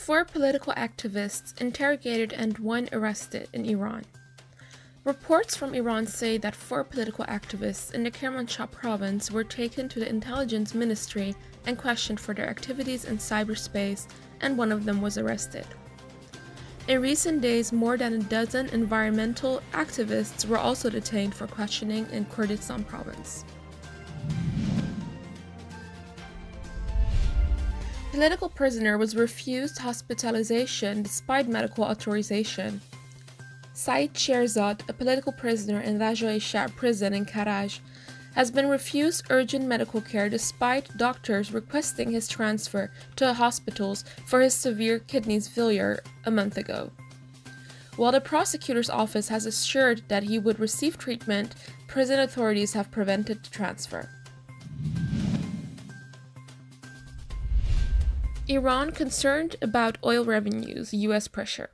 4 political activists interrogated and 1 arrested in Iran. Reports from Iran say that 4 political activists in the Kermanshah province were taken to the intelligence ministry and questioned for their activities in cyberspace, and 1 of them was arrested. In recent days, more than a dozen environmental activists were also detained for questioning in Kurdistan province. Political prisoner was refused hospitalization despite medical authorization. Saeed Shirzad, a political prisoner in Rajaee Shahr prison in Karaj, has been refused urgent medical care despite doctors requesting his transfer to hospitals for his severe kidney failure a month ago. While the prosecutor's office has assured that he would receive treatment, prison authorities have prevented the transfer. Iran concerned about oil revenues, U.S. pressure.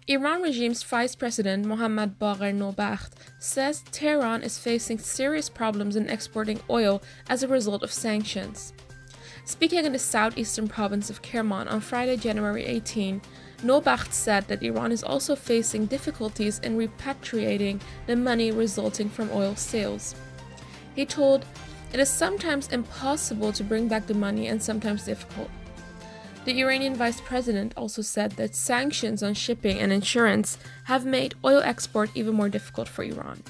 Iran regime's Vice President Mohammad Bagher Nobakht says Tehran is facing serious problems in exporting oil as a result of sanctions. Speaking in the southeastern province of Kerman on Friday, January 18, Nobakht said that Iran is also facing difficulties in repatriating the money resulting from oil sales. He told, "It is sometimes impossible to bring back the money and sometimes difficult." The Iranian vice president also said that sanctions on shipping and insurance have made oil export even more difficult for Iran.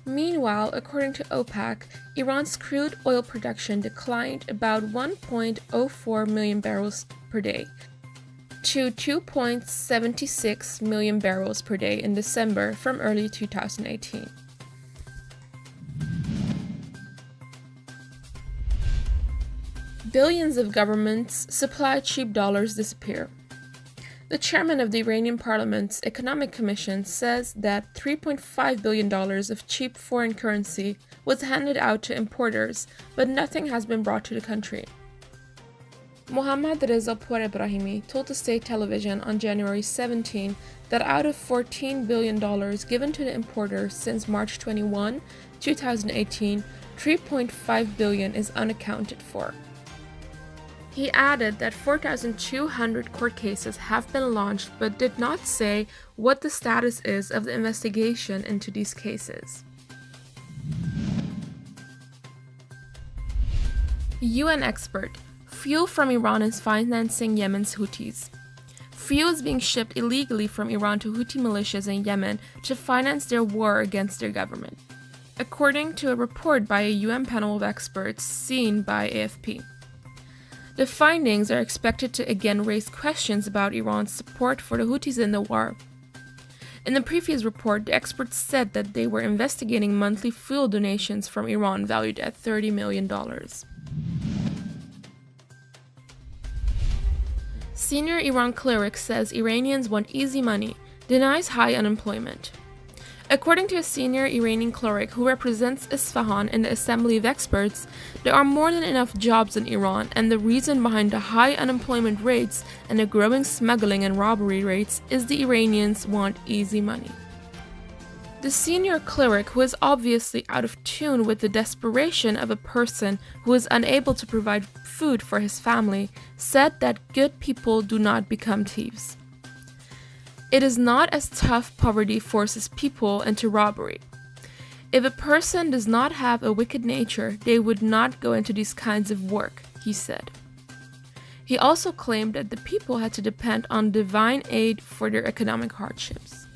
Meanwhile, according to OPEC, Iran's crude oil production declined about 1.04 million barrels per day to 2.76 million barrels per day in December from early 2018. Billions of governments' supply cheap dollars disappear. The chairman of the Iranian Parliament's Economic Commission says that $3.5 billion of cheap foreign currency was handed out to importers, but nothing has been brought to the country. Mohammad Reza Por Ebrahimi told the state television on January 17 that out of $14 billion given to the importers since March 21, 2018, $3.5 billion is unaccounted for. He added that 4,200 court cases have been launched but did not say what the status is of the investigation into these cases. UN expert: fuel from Iran is financing Yemen's Houthis. Fuel is being shipped illegally from Iran to Houthi militias in Yemen to finance their war against their government, according to a report by a UN panel of experts seen by AFP. The findings are expected to again raise questions about Iran's support for the Houthis in the war. In the previous report, the experts said that they were investigating monthly fuel donations from Iran valued at $30 million. Senior Iran cleric says Iranians want easy money, denies high unemployment. According to a senior Iranian cleric who represents Isfahan in the Assembly of Experts, there are more than enough jobs in Iran, and the reason behind the high unemployment rates and the growing smuggling and robbery rates is the Iranians want easy money. The senior cleric, who is obviously out of tune with the desperation of a person who is unable to provide food for his family, said that good people do not become thieves. It is not as tough poverty forces people into robbery. If a person does not have a wicked nature, they would not go into these kinds of work, he said. He also claimed that the people had to depend on divine aid for their economic hardships.